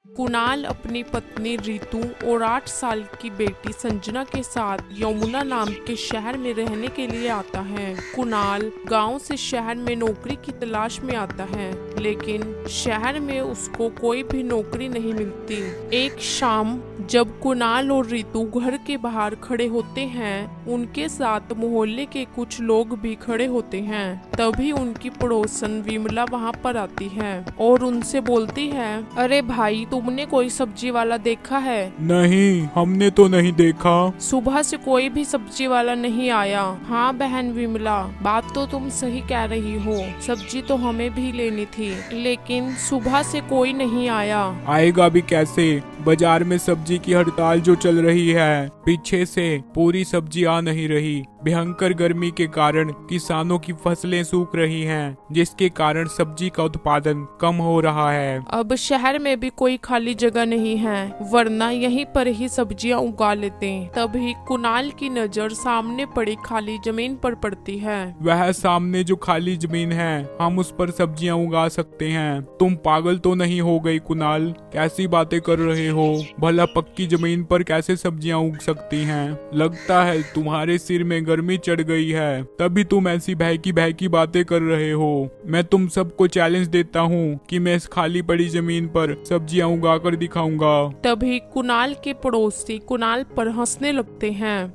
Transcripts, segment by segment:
कुणाल अपनी पत्नी रितु और 8 साल की बेटी संजना के साथ यमुना नाम के शहर में रहने के लिए आता है। कुणाल गांव से शहर में नौकरी की तलाश में आता है, लेकिन शहर में उसको कोई भी नौकरी नहीं मिलती। एक शाम जब कुणाल और रितु घर के बाहर खड़े होते हैं, उनके साथ मोहल्ले के कुछ लोग भी खड़े होते हैं। तभी उनकी पड़ोसन विमला वहां पर आती है और उनसे बोलती है, अरे भाई, तुमने कोई सब्जी वाला देखा है? नहीं, हमने तो नहीं देखा। सुबह से कोई भी सब्जी वाला नहीं आया। हाँ बहन विमला, बात तो तुम सही कह रही हो, सब्जी तो हमें भी लेनी थी, लेकिन सुबह से कोई नहीं आया। आएगा भी कैसे? बाजार में सब्जी की हड़ताल जो चल रही है, पीछे से पूरी सब्जी आ नहीं रही। भयंकर गर्मी के कारण किसानों की फसलें सूख रही हैं, जिसके कारण सब्जी का उत्पादन कम हो रहा है। अब शहर में भी कोई खाली जगह नहीं है, वरना यहीं पर ही सब्जियां उगा लेते। तभी कुणाल की नजर सामने पड़ी खाली जमीन पर पड़ती है। वह सामने जो खाली जमीन है, हम उस पर सब्जियां उगा सकते हैं। तुम पागल तो नहीं हो गई कुणाल? कैसी बातें कर रहे हो? भला पक्की जमीन पर कैसे सब्जियां उग सकती हैं? लगता है तुम्हारे सिर में गर्मी चढ़ गई है, तभी तुम ऐसी बहकी बातें कर रहे हो। मैं तुम सबको चैलेंज देता हूँ कि मैं इस खाली पड़ी जमीन पर सब्जियां उगा कर दिखाऊंगा। तभी कुणाल के पड़ोसी कुणाल पर हंसने लगते हैं।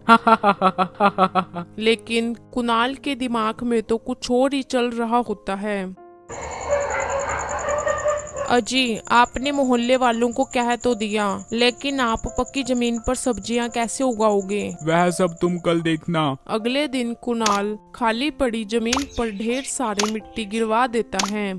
लेकिन कुणाल के दिमाग में तो कुछ और ही चल रहा होता है। अजी, आपने मोहल्ले वालों को कह तो दिया, लेकिन आप पक्की जमीन पर सब्जियां कैसे उगाओगे? वह सब तुम कल देखना। अगले दिन कुणाल खाली पड़ी जमीन पर ढेर सारी मिट्टी गिरवा देता है।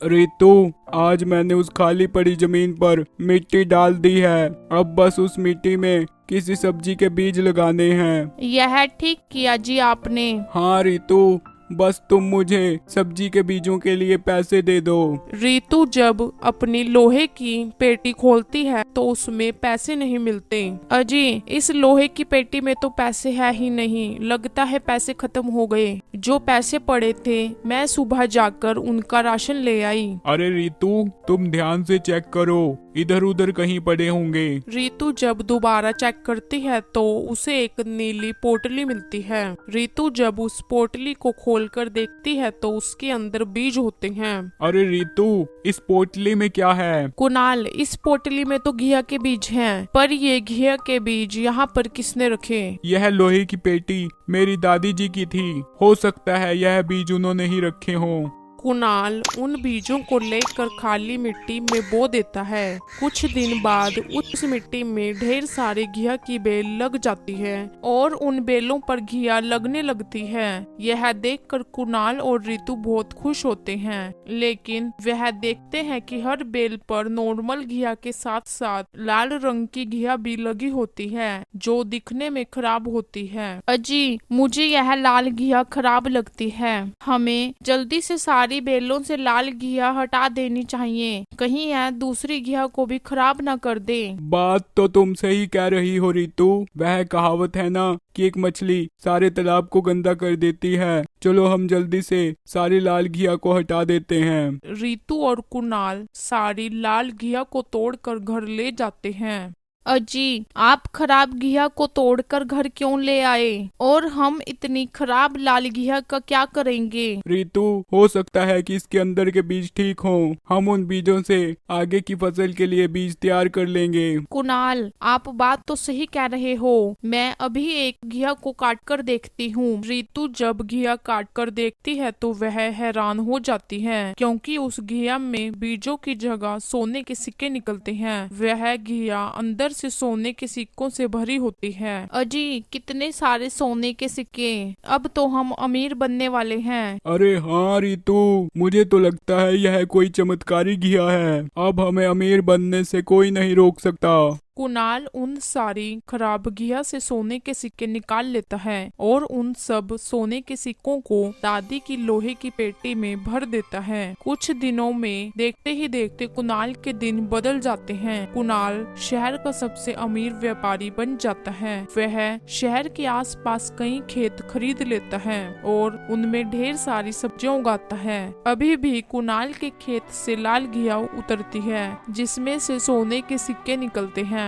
रितु, आज मैंने उस खाली पड़ी जमीन पर मिट्टी डाल दी है। अब बस उस मिट्टी में किसी सब्जी के बीज लगाने हैं। यह ठीक किया जी आपने। हाँ रितु, बस तुम मुझे सब्जी के बीजों के लिए पैसे दे दो। रितु जब अपनी लोहे की पेटी खोलती है तो उसमें पैसे नहीं मिलते। अजी, इस लोहे की पेटी में तो पैसे है ही नहीं, लगता है पैसे खत्म हो गए। जो पैसे पड़े थे मैं सुबह जाकर उनका राशन ले आई। अरे रितु, तुम ध्यान से चेक करो, इधर उधर कहीं पड़े होंगे। रितु जब दोबारा चेक करती है तो उसे एक नीली पोटली मिलती है। रितु जब उस पोटली को खोलकर देखती है तो उसके अंदर बीज होते हैं। अरे रितु, इस पोटली में क्या है? कुणाल, इस पोटली में तो घिया के बीज हैं, पर ये घिया के बीज यहाँ पर किसने रखे? यह लोहे की पेटी मेरी दादी जी की थी, हो सकता है यह बीज उन्होंने ही रखे हों। कुणाल उन बीजों को लेकर खाली मिट्टी में बो देता है। कुछ दिन बाद उस मिट्टी में ढेर सारी घिया की बेल लग जाती है और उन बेलों पर घिया लगने लगती है। यह देखकर कुणाल और रितु बहुत खुश होते हैं, लेकिन वह देखते हैं कि हर बेल पर नॉर्मल घिया के साथ साथ लाल रंग की घिया भी लगी होती है, जो दिखने में खराब होती है। अजी, मुझे यह लाल घिया खराब लगती है, हमें जल्दी से सारी बेलों से लाल घिया हटा देनी चाहिए, कहीं यह दूसरी घिया को भी खराब न कर दे। बात तो तुम सही कह रही हो रितु। वह कहावत है ना कि एक मछली सारे तालाब को गंदा कर देती है। चलो हम जल्दी से सारी लाल घिया को हटा देते हैं। रितु और कुणाल सारी लाल घिया को तोड़कर घर ले जाते हैं। अजी, आप खराब घिया को तोड़कर घर क्यों ले आए? और हम इतनी खराब लाल घिया का क्या करेंगे? रितु, हो सकता है कि इसके अंदर के बीज ठीक हों। हम उन बीजों से आगे की फसल के लिए बीज तैयार कर लेंगे। कुणाल, आप बात तो सही कह रहे हो, मैं अभी एक घिया को काट कर देखती हूँ। रितु जब घिया काट कर देखती है तो वह हैरान हो जाती है, क्योंकि उस घिया में बीजों की जगह सोने के सिक्के निकलते हैं। वह घिया अंदर से सोने के सिक्कों से भरी होती है। अजी, कितने सारे सोने के सिक्के, अब तो हम अमीर बनने वाले हैं। अरे हाँ रितु, मुझे तो लगता है यह कोई चमत्कारी घिया है। अब हमें अमीर बनने से कोई नहीं रोक सकता। कुणाल उन सारी खराब घिया से सोने के सिक्के निकाल लेता है और उन सब सोने के सिक्कों को दादी की लोहे की पेटी में भर देता है। कुछ दिनों में देखते ही देखते कुणाल के दिन बदल जाते हैं। कुणाल शहर का सबसे अमीर व्यापारी बन जाता है। वह शहर के आसपास कई खेत खरीद लेता है और उनमें ढेर सारी सब्जियां उगाता है। अभी भी कुणाल के खेत से लाल घिया उतरती है जिसमें से सोने के सिक्के निकलते हैं।